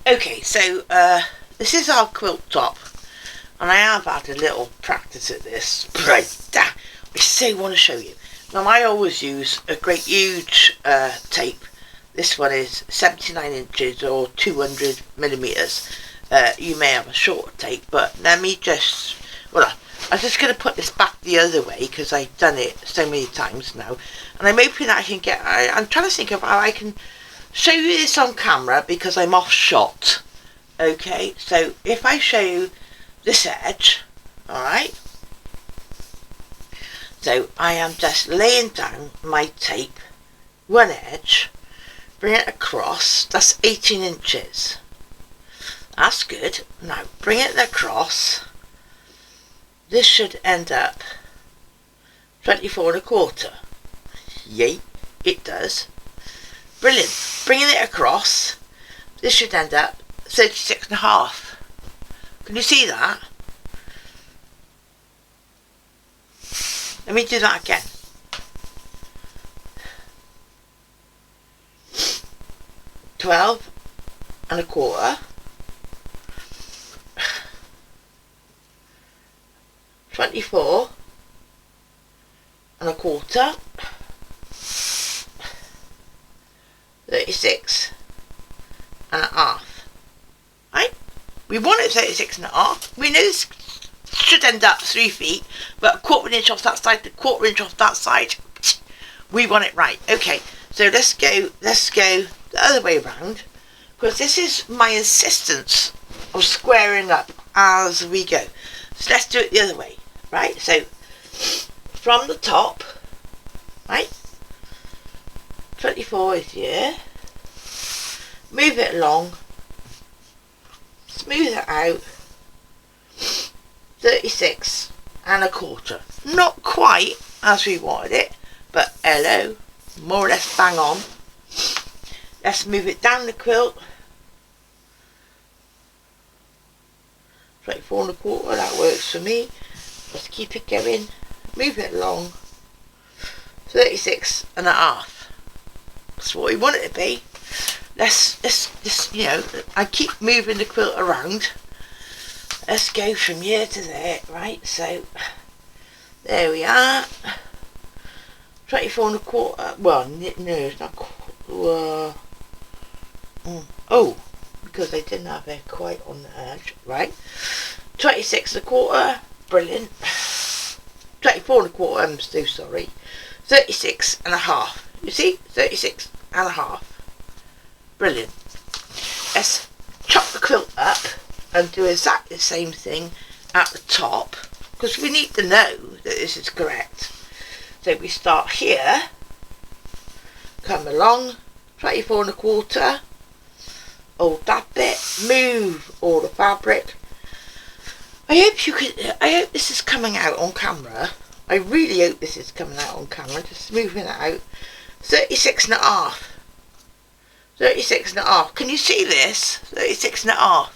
Okay, so this is our quilt top, and I have had a little practice at this, but I so want to show you. Now, I always use a great huge tape. This one is 79 inches or 200 millimeters. You may have a shorter tape, but let me just, well, I'm just going to put this back the other way because I've done it so many times now, and I'm hoping I can get, I'm trying to think of how I can show you this on camera because I'm off shot. Okay, so if I show you this edge, alright, so I am just laying down my tape, one edge, bring it across, that's 18 inches. That's good. Now bring it across. This should end up 24 1/4. Yay, it does. Brilliant. Bringing it across, this should end up 36 1/2. Can you see that? Let me do that again. £12 1/4. 24 1/4. 36 1/2. Right? We want it 36 1/2. We know this should end up 3 feet, but a 1/4 inch off that side, a 1/4 inch off that side. We want it right. Okay, so let's go the other way around, because this is my insistence of squaring up as we go. So let's do it the other way, right? So from the top, right? 24 is here. Move it along. Smooth it out. 36 1/4. Not quite as we wanted it, but hello, more or less bang on. Let's move it down the quilt. 24 1/4, that works for me. Let's keep it going. Move it along. 36 1/2. That's what we want it to be. Let's you know, I keep moving the quilt around. Let's go from here to there, right? So there we are. 24 1/4. Well, no, it's not. Oh, because I didn't have it quite on the edge, right? 26 1/4. Brilliant. 24 1/4. I'm so sorry. 36 1/2. You see, 36 1/2. Brilliant. Let's chop the quilt up and do exactly the same thing at the top, because we need to know that this is correct. So we start here, come along, 24 1/4, hold that bit, move all the fabric. I hope this is coming out on camera. I really hope this is coming out on camera. Just smoothing it out. 36 1/2. 36 1/2. Can you see this? 36 1/2.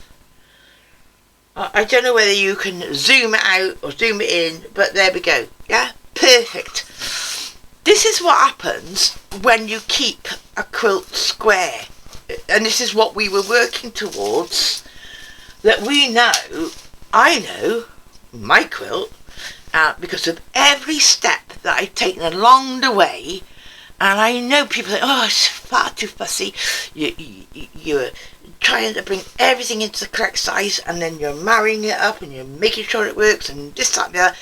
I don't know whether you can zoom it out or zoom it in, but there we go. Yeah, perfect. This is what happens when you keep a quilt square, and this is what we were working towards. That we know, I know, my quilt, because of every step that I've taken along the way. And I know people say, oh, it's far too fussy. You're trying to bring everything into the correct size, and then you're marrying it up and you're making sure it works and this, that, and the other.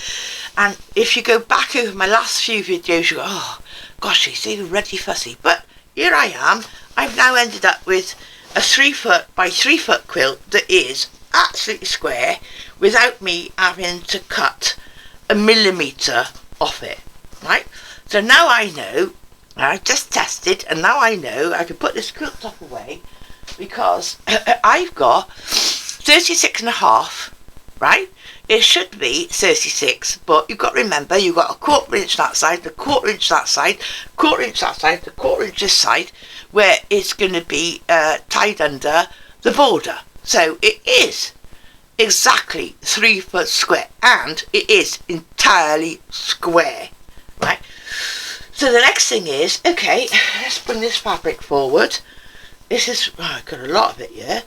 And if you go back over my last few videos, you go, oh, gosh, she's so ready fussy. But here I am. I've now ended up with a 3 foot by 3 foot quilt that is absolutely square without me having to cut a millimetre off it, right? So now I know. I just tested, and now I know I can put this quilt top away, because I've got 36 1/2, right? It should be 36, but you've got to remember, you've got a 1/4 inch that side, a 1/4 inch that side, 1/4 inch that side, a 1/4 inch this side, where it's going to be tied under the border. So it is exactly 3 foot square, and it is entirely square, right? So the next thing is, okay, let's bring this fabric forward. This is, oh, I've got a lot of it here.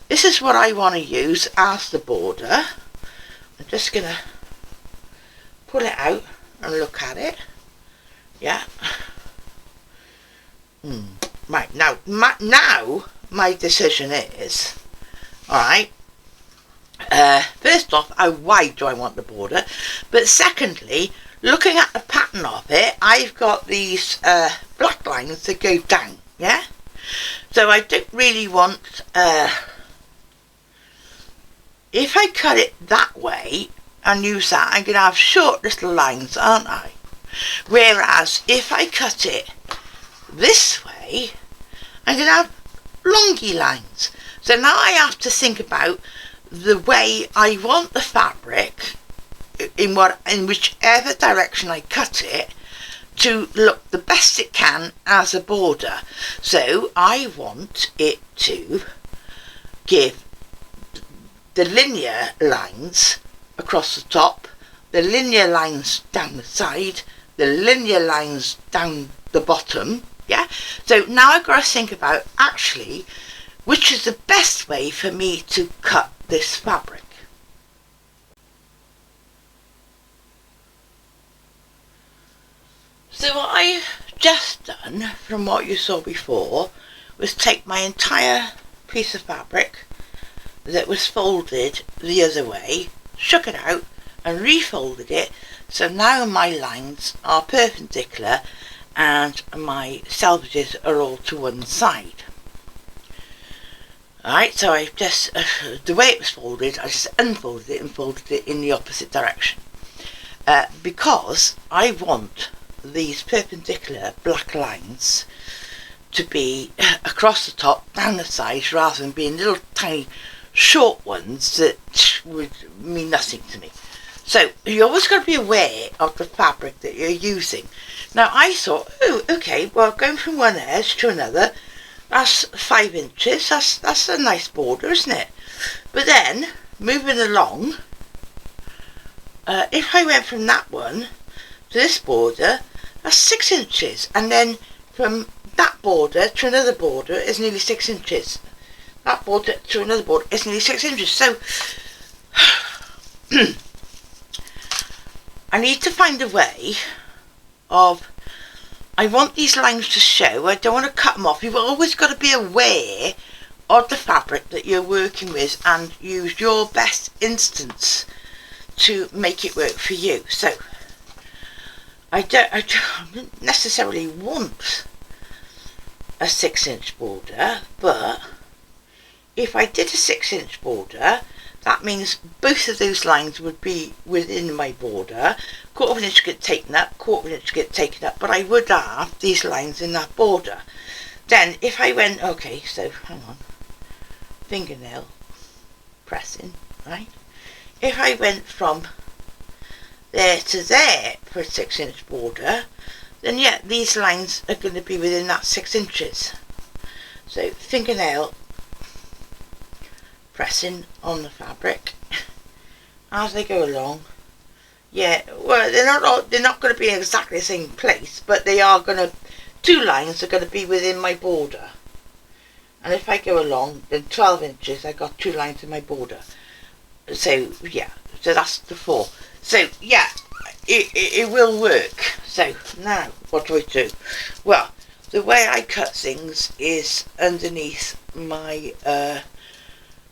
this is what I want to use as the border. I'm just going to pull it out and look at it. Yeah. Right, now my decision is, alright, first off, why do I want the border? But secondly, looking at the pattern of it, I've got these black lines that go down, yeah? So I don't really want, if I cut it that way and use that, I'm going to have short little lines, aren't I? Whereas if I cut it this way, I'm going to have longy lines. So now I have to think about the way I want the fabric, in whichever direction I cut it, to look the best it can as a border. So I want it to give the linear lines across the top, the linear lines down the side, the linear lines down the bottom. Yeah, so now I've got to think about actually which is the best way for me to cut this fabric. So what I've just done, from what you saw before, was take my entire piece of fabric that was folded the other way, shook it out and refolded it, so now my lines are perpendicular and my selvages are all to one side. Alright, so I've just, the way it was folded, I just unfolded it and folded it in the opposite direction. Because I want these perpendicular black lines to be across the top, down the sides, rather than being little tiny short ones that would mean nothing to me. So you always got to be aware of the fabric that you're using. Now I thought, oh, okay, well, going from one edge to another, that's 5 inches, that's a nice border, isn't it? But then, moving along, if I went from that one to this border, that's 6 inches, and then from that border to another border is nearly 6 inches. That border to another border is nearly 6 inches. So I need to find a way of, I want these lines to show, I don't want to cut them off. You've always got to be aware of the fabric that you're working with and use your best instance to make it work for you. So I don't necessarily want a 6-inch border, but if I did a 6-inch border, that means both of those lines would be within my border. 1/4 of an inch get taken up, 1/4 of an inch get taken up, but I would have these lines in that border. Then if I went, okay, so hang on, fingernail pressing, right? If I went from there to there for a 6-inch border, then yeah, these lines are going to be within that 6 inches. So fingernail pressing on the fabric as they go along. Yeah, well, they're not going to be in exactly the same place, but they are going to, 2 lines are going to be within my border. And if I go along, then 12 inches, I got 2 lines in my border. So yeah, so that's the 4. So yeah, it will work. So now what do I do? Well, the way I cut things is underneath my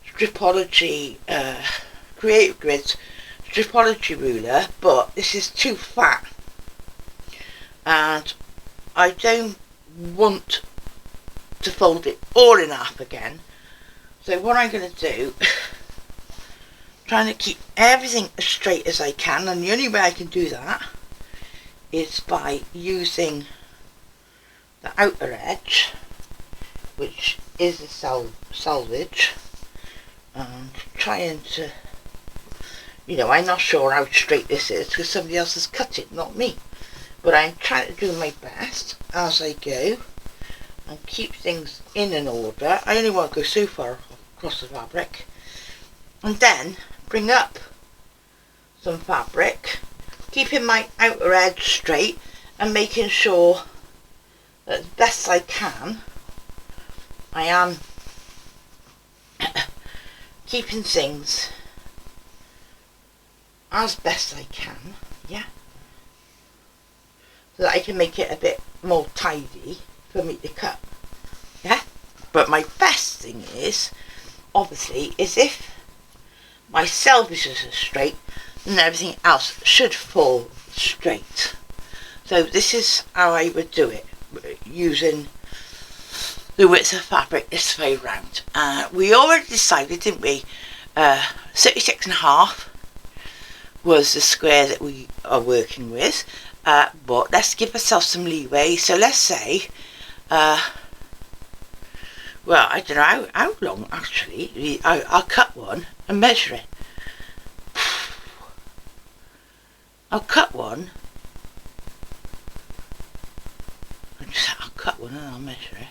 Stripology Creative Grids Stripology ruler, but this is too fat and I don't want to fold it all in half again. So what I'm going to do, trying to keep everything as straight as I can, and the only way I can do that is by using the outer edge, which is the selvage, and trying to, you know, I'm not sure how straight this is because somebody else has cut it, not me, but I'm trying to do my best as I go and keep things in an order. I only want to go so far across the fabric, and then bring up some fabric, keeping my outer edge straight and making sure that as best I can I am keeping things as best I can, yeah, so that I can make it a bit more tidy for me to cut, yeah. But my best thing is, obviously, is if my selvages are straight, then everything else should fall straight. So this is how I would do it, using the width of fabric this way round. We already decided, didn't we, 36.5 was the square that we are working with, but let's give ourselves some leeway. So let's say, well, I don't know how long actually. I'll cut one and measure it. I'll cut one and I'll measure it.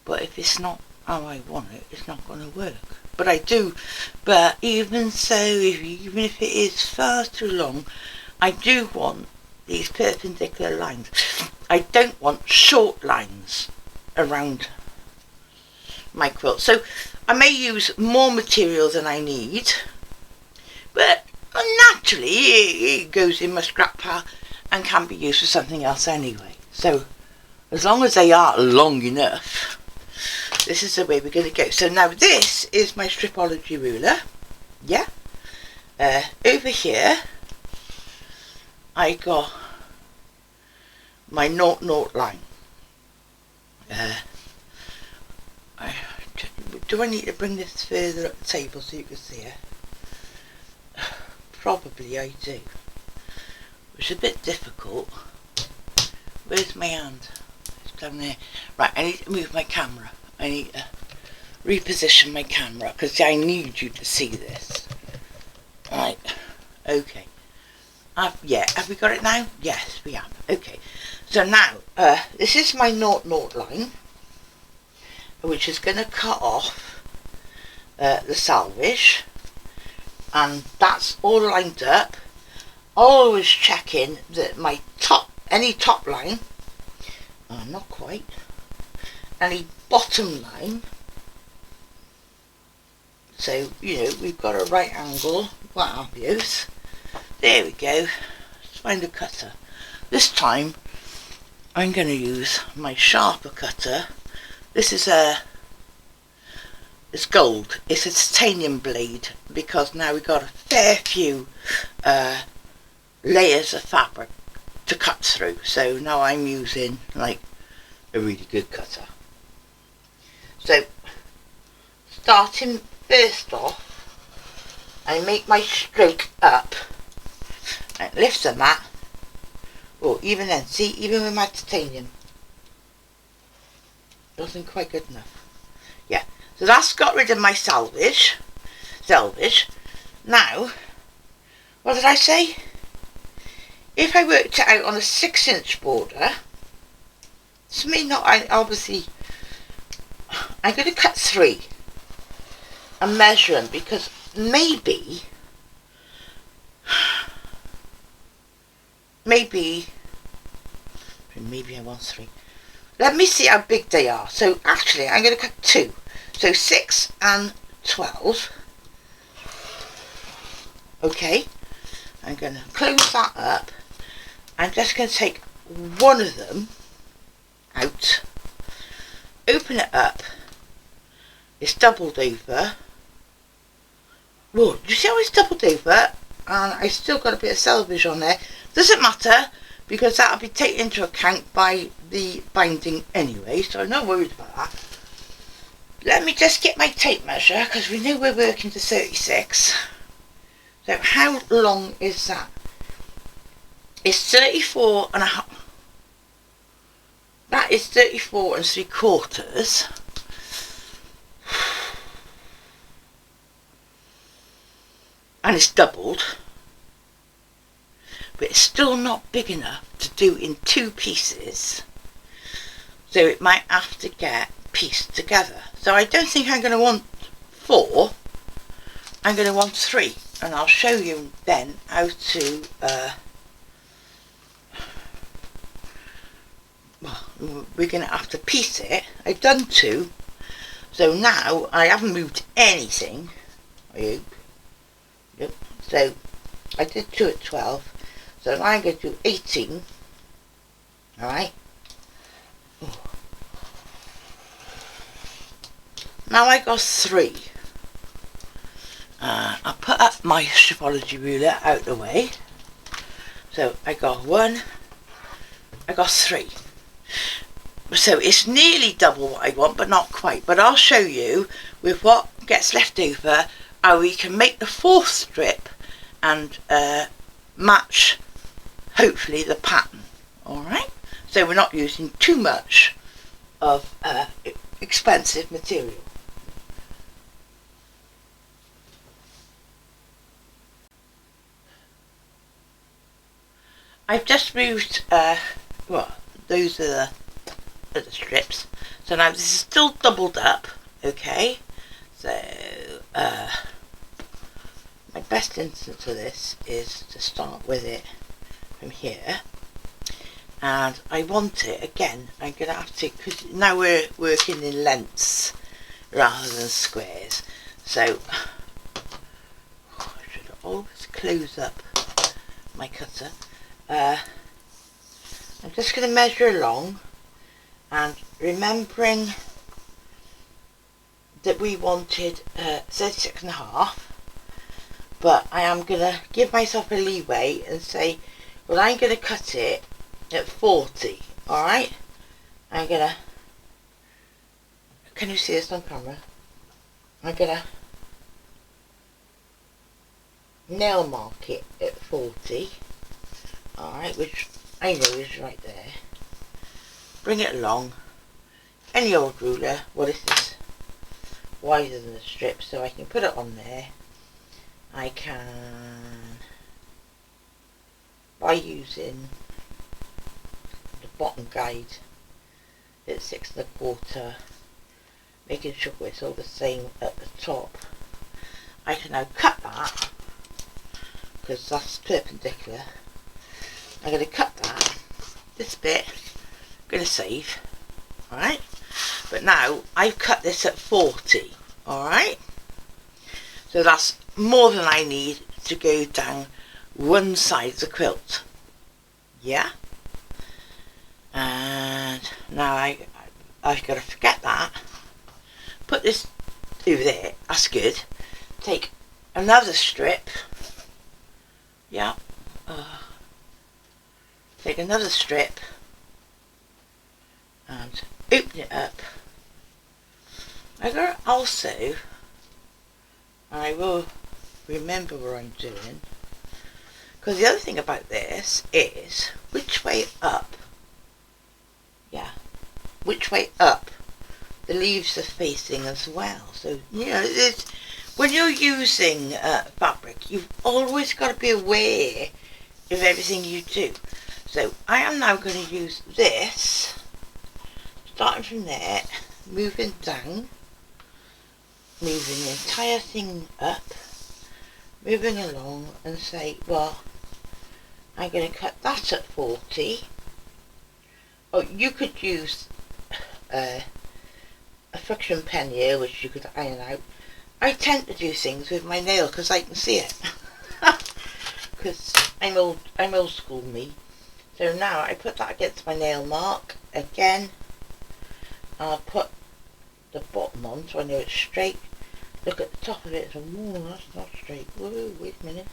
But if it's not how I want it, it's not going to work. But I do, but even so, even if it is far too long, I do want these perpendicular lines. I don't want short lines around my quilt. So I may use more material than I need, but naturally it goes in my scrap pile and can be used for something else anyway. So as long as they are long enough, this is the way we're going to go. So now this is my Stripology ruler, yeah. Over here I got my 0-0 line. Do I need to bring this further up the table so you can see it? Probably I do. It's a bit difficult. Where's my hand? It's down there. Right, I need to move my camera. I need to reposition my camera because I need you to see this. Right, okay. Yeah, have we got it now? Yes, we have. Okay, so now this is my 0-0 line, which is going to cut off the selvage, and that's all lined up. Always checking that my any top line, not quite, any bottom line, so you know we've got a right angle, what have you. There we go. Let's find a cutter. This time I'm going to use my sharper cutter. This is it's gold, it's a titanium blade, because now we've got a fair few layers of fabric to cut through, so now I'm using like a really good cutter. So starting first off, I make my stroke up and lift the mat. Oh, even then, see, even with my titanium, wasn't quite good enough. Yeah, so that's got rid of my selvage. Now, what did I say? If I worked it out on a 6-inch border, this may not, obviously, I'm going to cut 3 and measure them, because maybe I want 3. Let me see how big they are. So actually I'm going to cut 2. So 6 and 12. Okay. I'm going to close that up. I'm just going to take one of them out. Open it up. It's doubled over. Whoa, do you see how it's doubled over? And I still got a bit of selvage on there. Doesn't matter, because that'll be taken into account by the binding anyway, so I'm not worried about that. Let me just get my tape measure, because we know we're working to 36. So how long is that? It's 34 and a half. That is 34 and 3/4. And it's doubled. But it's still not big enough to do in 2 pieces, so it might have to get pieced together. So I don't think I'm going to want 4, I'm going to want 3, and I'll show you then how to well, we're going to have to piece it. I've done 2, So now I haven't moved anything. I hope. Yep. So I did 2 at 12. So now I'm going to do 18. Alright. Now I got 3. I'll put up my stripology ruler out the way. So I got 1. I got 3. So it's nearly double what I want, but not quite. But I'll show you with what gets left over how we can make the 4th strip and match, hopefully, the pattern. Alright? So we're not using too much of expensive material. I've just moved, well, those are the strips. So now this is still doubled up, okay? So, my best instance of this is to start with it from here. And I want it, again, I'm going to have to, because now we're working in lengths rather than squares. So, I should always close up my cutter. I'm just going to measure along, and remembering that we wanted 36.5, but I am going to give myself a leeway and say, well, I'm going to cut it at 40, alright? I'm going to, can you see this on camera? I'm going to nail mark it at 40, alright, which I know is right there. Bring it along. Any old ruler. Well, this is wider than the strip, so I can put it on there. I can, by using the bottom guide at 6 1/4, making sure it's all the same at the top, I can now cut that, because that's perpendicular. I'm going to cut that, this bit, I'm going to save, alright? But now, I've cut this at 40, alright? So that's more than I need to go down one side of the quilt, yeah? And now I've got to forget that, put this over there, that's good, take another strip, yeah, take another strip and open it up. I'm going to also, I will remember what I'm doing, because the other thing about this is which way up, yeah, which way up the leaves are facing as well. So, you know, when you're using fabric, you've always got to be aware of everything you do. So I am now going to use this, starting from there, moving down, moving the entire thing up, moving along, and say, well, I'm going to cut that at 40. Oh, you could use a friction pen here, which you could iron out. I tend to do things with my nail because I can see it. Because I'm old school me. So now I put that against my nail mark again. I'll put the bottom on so I know it's straight. Look at the top of it. So, whoa, that's not straight. Whoa, wait a minute.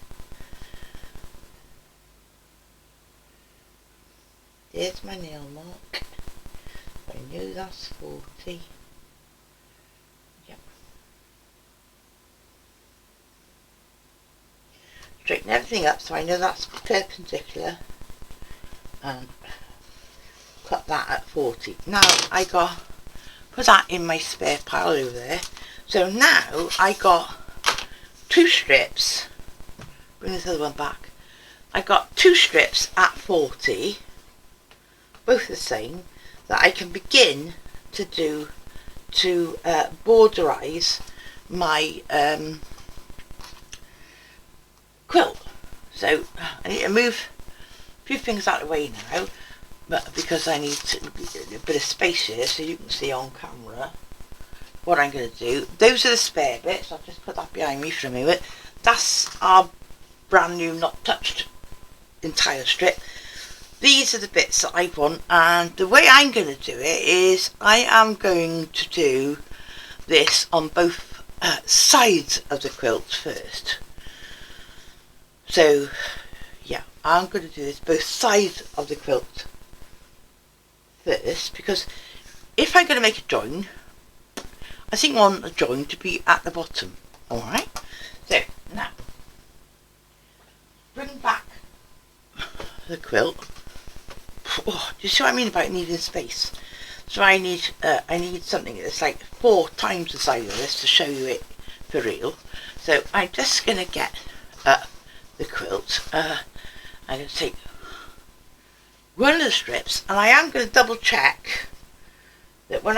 There's my nail mark. I know that's 40. Yep. Straighten everything up so I know that's perpendicular. And cut that at 40. Now I got put that in my spare pile over there. So now I got 2 strips. Bring this other one back. I got 2 strips at 40, both the same, that I can begin to do to borderize my quilt. So I need to move a few things out of the way now, but because I need a bit of space here so you can see on camera what I'm going to do, those are the spare bits. I'll just put that behind me for a minute. That's our brand new not touched entire strip. These are the bits that I want, and the way I'm going to do it is I am going to do this on both sides of the quilt first. So yeah, I'm going to do this both sides of the quilt first, because if I'm going to make a join, I think I want the join to be at the bottom. Alright, so now bring back the quilt. Oh, do you see what I mean about needing space? So I need something that's like 4 times the size of this to show you it for real. So I'm just going to get the quilt. I'm going to take one of the strips, and I am going to double check that when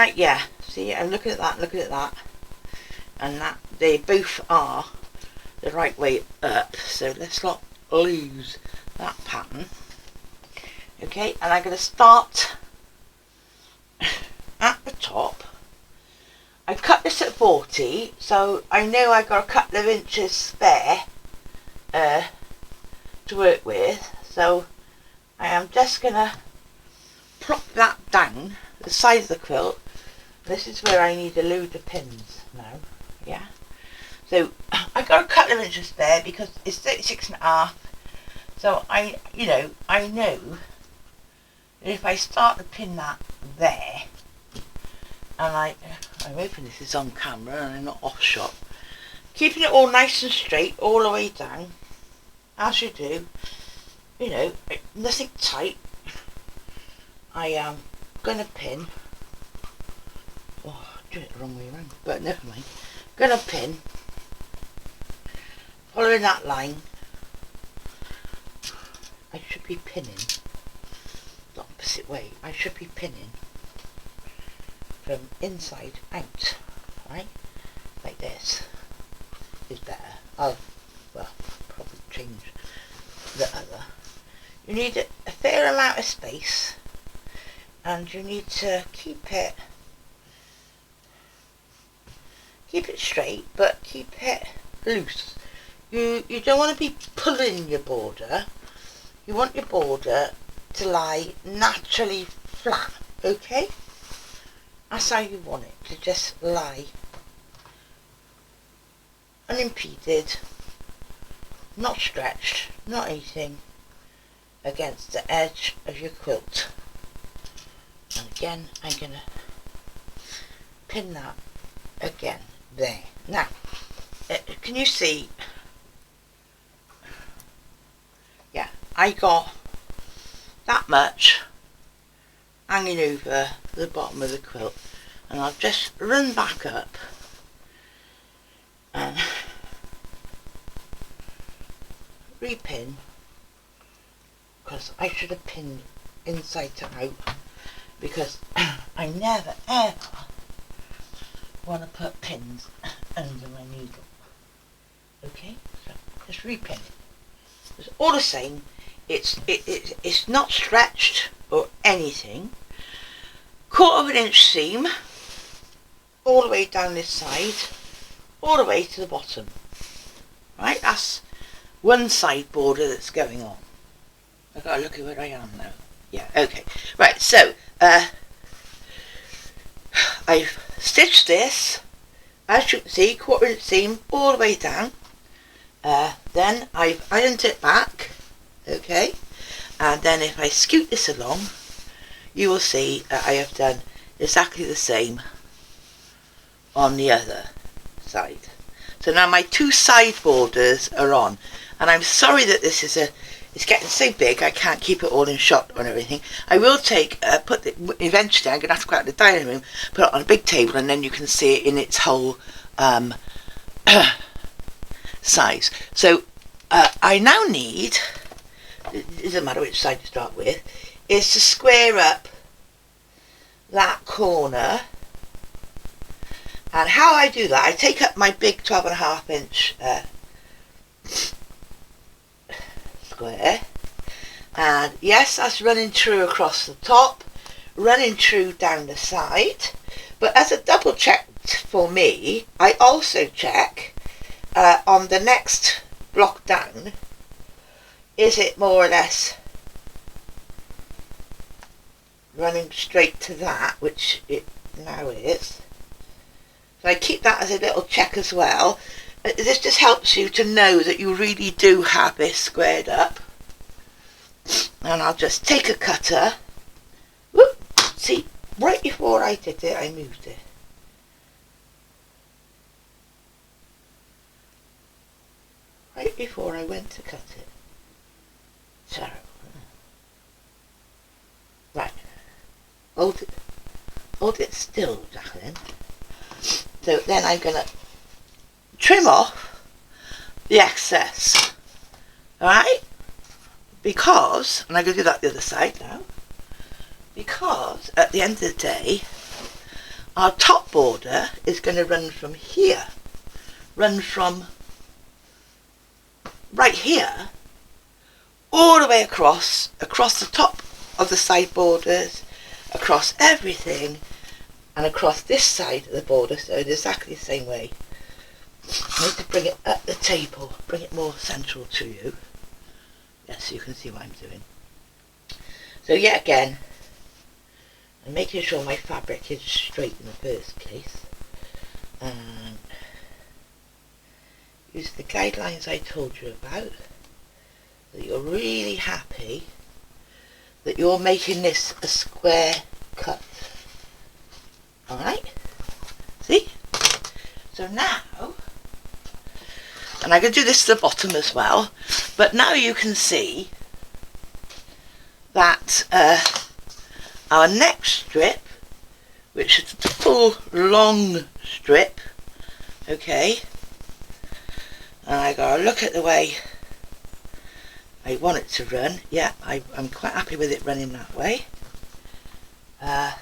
see, I'm looking at that, and that they both are the right way up. So let's not lose that pattern. Okay, and I'm going to start at the top. I cut this at 40, so I know I've got a couple of inches spare to work with. So I am just going to plop that down the side of the quilt. This is where I need a load of pins now. Yeah, so I got a couple of inches spare because it's 36.5. So I know if I start to pin that there, and I'm hoping this is on camera and I'm not off shot, keeping it all nice and straight all the way down, as you do, nothing tight. I am gonna pin. Oh, I did it the wrong way around, but never mind. Gonna pin, following that line. I should be pinning the opposite way. I should be pinning from inside out, right? Like this is better. I'll probably change the other. You need a fair amount of space, and you need to keep it straight, but keep it loose. You don't want to be pulling your border. You want your border to lie naturally flat, okay? That's how you want it to just lie unimpeded, not stretched, not anything against the edge of your quilt. And again, I'm going to pin that again there. Now, can you see? Yeah, I got that much hanging over the bottom of the quilt, and I'll just run back up and repin, because I should have pinned inside to out, because I never ever want to put pins under my needle. Okay, so just repin it. It's all the same. It's not stretched or anything. 1/4 inch seam all the way down this side, all the way to the bottom. Right, that's one side border that's going on. I've got to look at where I am now. Yeah, okay. Right, so I've stitched this, as you can see, 1/4 inch seam all the way down. Then I've ironed it back, okay, and then if I scoot this along, you will see that I have done exactly the same on the other side. So now my 2 side borders are on, and I'm sorry that this is it's getting so big I can't keep it all in shot and everything. I will take eventually I'm going to have to go out to the dining room, put it on a big table, and then you can see it in its whole size. So I now need, it doesn't matter which side to start with, is to square up that corner. And how I do that, I take up my big 12.5 inch square, and yes, that's running true across the top, running true down the side, but as a double check for me, I also check on the next block down, is it more or less running straight to that, which it now is. So I keep that as a little check as well. This just helps you to know that you really do have this squared up. And I'll just take a cutter. Whoop, see, right before I did it, I moved it. Right before I went to cut it. Terrible. Right. Hold it still, Jacqueline. So then I'm going to trim off the excess. Alright? Because, and I'm going to do that the other side now, because at the end of the day, our top border is going to run from here, run from right here, all the way across the top of the side borders, across everything, and across this side of the border, so in exactly the same way. I need to bring it up the table, bring it more central to you. Yes, so you can see what I'm doing. So yet again, I'm making sure my fabric is straight in the first place. And use the guidelines I told you about, that you're really happy that you're making this a square cut. Alright? See? So now, and I'm going to do this to the bottom as well, but now you can see that our next strip, which is the full long strip, okay, and I got to look at the way I want it to run. Yeah, I'm quite happy with it running that way. And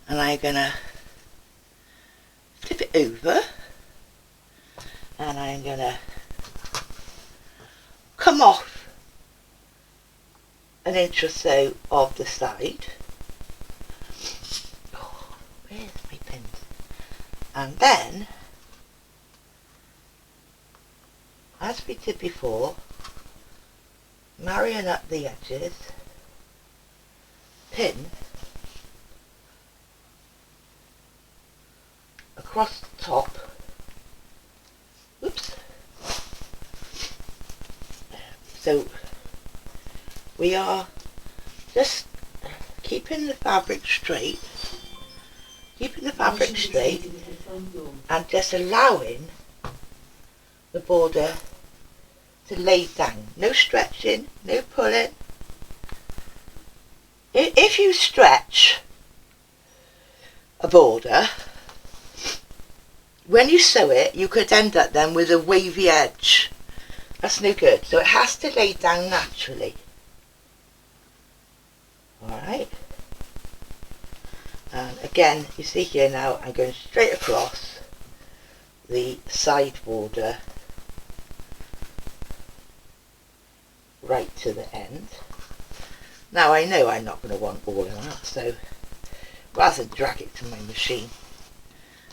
I'm going to flip it over, and I'm going to come off an inch or so of the side. Oh, where's my pins? And then, as we did before, marrying up the edges, pin across the top. Oops. So we are just keeping the fabric straight, and just allowing the border to lay down. No stretching, no pulling. If you stretch a border, when you sew it, you could end up then with a wavy edge. That's no good. So it has to lay down naturally. Alright. And again, you see here now, I'm going straight across the side border right to the end. Now I know I'm not going to want all of that, so rather than drag it to my machine,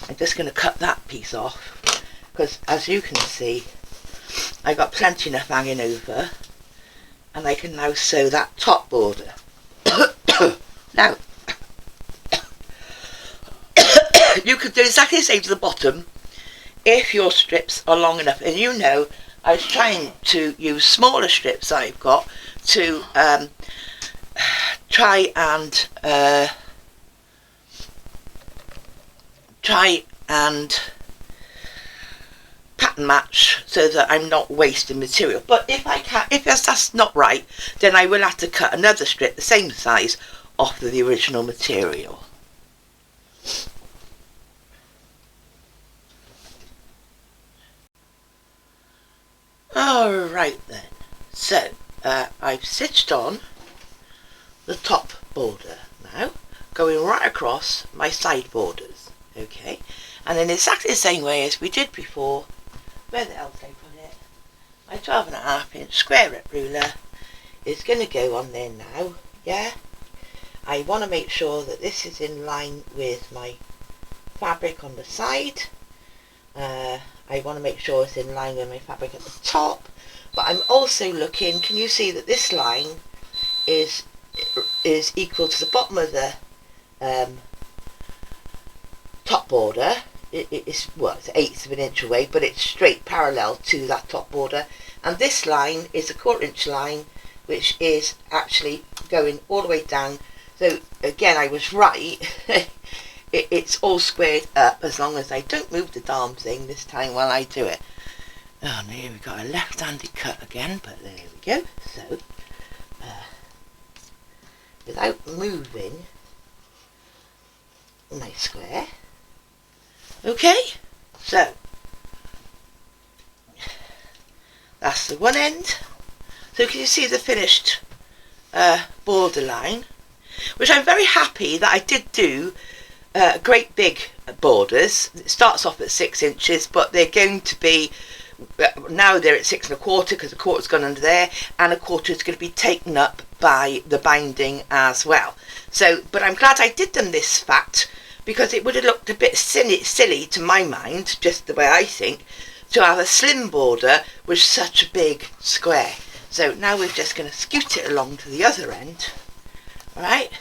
I'm just going to cut that piece off, because as you can see, I got plenty enough hanging over, and I can now sew that top border. Now, you could do exactly the same to the bottom if your strips are long enough, and you know I was trying to use smaller strips I've got to try and pattern match so that I'm not wasting material. But if that's not right, then I will have to cut another strip the same size off of the original material. Alright then, so I've stitched on the top border now, going right across my side borders, okay, and in exactly the same way as we did before. Where the hell did I put it? My 12.5" square rip ruler is going to go on there now, yeah. I want to make sure that this is in line with my fabric on the side. I want to make sure it's in line with my fabric at the top, but I'm also looking, can you see that this line is equal to the bottom of the top border. It's, well, it's 1/8 of an inch away, but it's straight parallel to that top border, and this line is a 1/4 inch line which is actually going all the way down. So again, I was right. It's all squared up as long as I don't move the darn thing this time while I do it. Oh no, we've got a left-handed cut again, but there we go. So without moving my square. Okay, so that's the one end. So can you see the finished borderline, which I'm very happy that I did do great big borders. It starts off at 6 inches, but they're going to be, now they're at 6 1/4 because the quarter's gone under there, and a quarter is going to be taken up by the binding as well. So, but I'm glad I did them this fat, because it would have looked a bit silly to my mind, just the way I think, to have a slim border with such a big square. So now we're just going to scoot it along to the other end. Alright,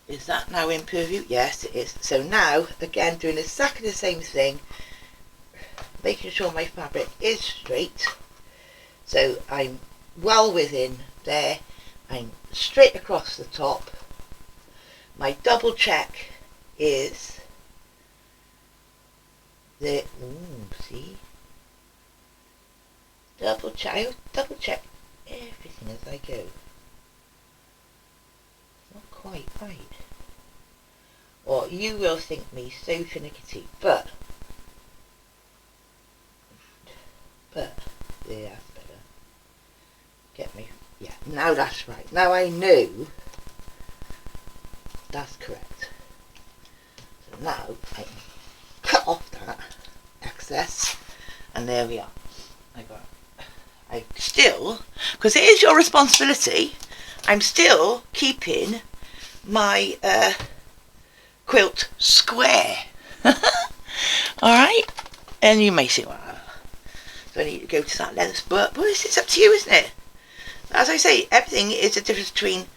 is that now in purview? Yes, it is. So now, again, doing exactly the same thing, making sure my fabric is straight. So I'm well within there. I'm straight across the top. My double check is the, see? Double check everything as I go. Not quite right. Or you will think me so finicky, but yeah, that's better. Get me, yeah, now that's right. Now I know that's correct. So now I can cut off that excess, and there we are. I still, because it is your responsibility, I'm still keeping my quilt square. Alright, and you may say, well, so I need to go to that length, but it's up to you, isn't it? As I say, everything is a difference between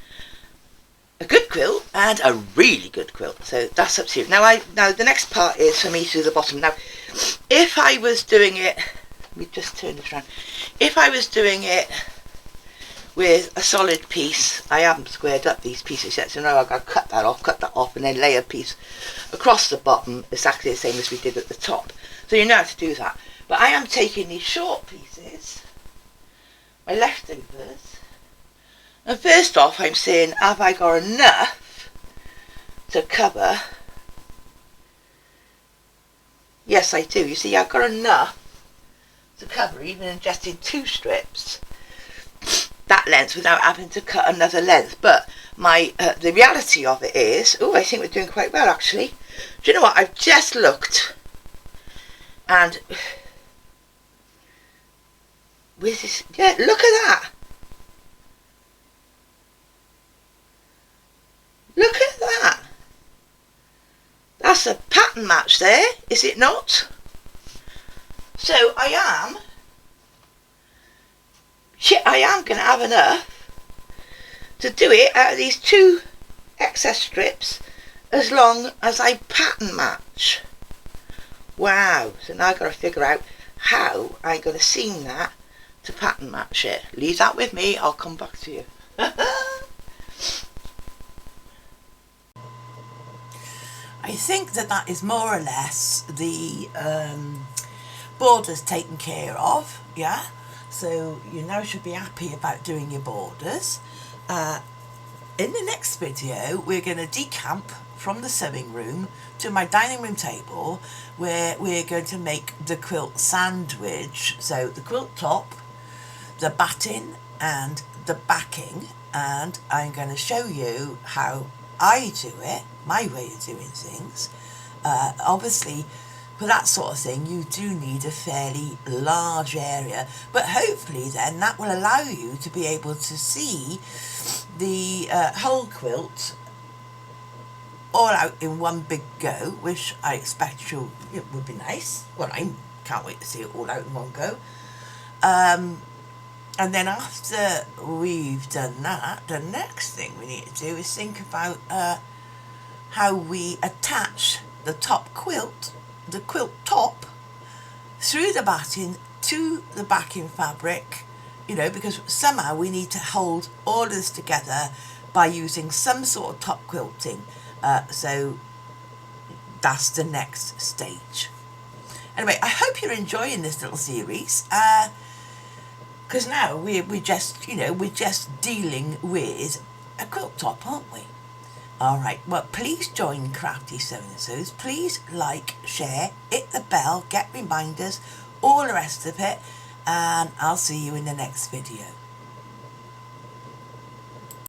a good quilt and a really good quilt, so that's up to you. Now the next part is for me to do the bottom. Now, if I was doing it, let me just turn this around. If I was doing it with a solid piece, I haven't squared up these pieces yet, so now I've got to cut that off, and then lay a piece across the bottom, exactly the same as we did at the top. So you know how to do that. But I am taking these short pieces, my leftovers, and first off I'm saying, have I got enough to cover? Yes, I do. You see, I've got enough to cover, even just in 2 strips, that length without having to cut another length. But my the reality of it is, oh, I think we're doing quite well actually. Do you know what? I've just looked, and with this, yeah, look at that. Look at that. That's a pattern match there, is it not? So I am going to have enough to do it out of these 2 excess strips, as long as I pattern match. Wow, so now I've got to figure out how I'm going to seam that to pattern match it. Leave that with me, I'll come back to you. I think that is more or less the borders taken care of, yeah? So you now should be happy about doing your borders. In the next video, we're going to decamp from the sewing room to my dining room table, where we're going to make the quilt sandwich. So the quilt top, the batting and the backing, and I'm going to show you how I do it, my way of doing things. Obviously, for that sort of thing, you do need a fairly large area, but hopefully then that will allow you to be able to see the whole quilt all out in one big go, which I expect it would be nice. Well, I can't wait to see it all out in one go. And then after we've done that, the next thing we need to do is think about how we attach the top quilt, the quilt top, through the batting to the backing fabric, because somehow we need to hold all this together by using some sort of top quilting. So that's the next stage. Anyway, I hope you're enjoying this little series. Because now we're just dealing with a quilt top, aren't we? All right, well, please join Crafty So-and-Sos. Please like, share, hit the bell, get reminders, all the rest of it. And I'll see you in the next video.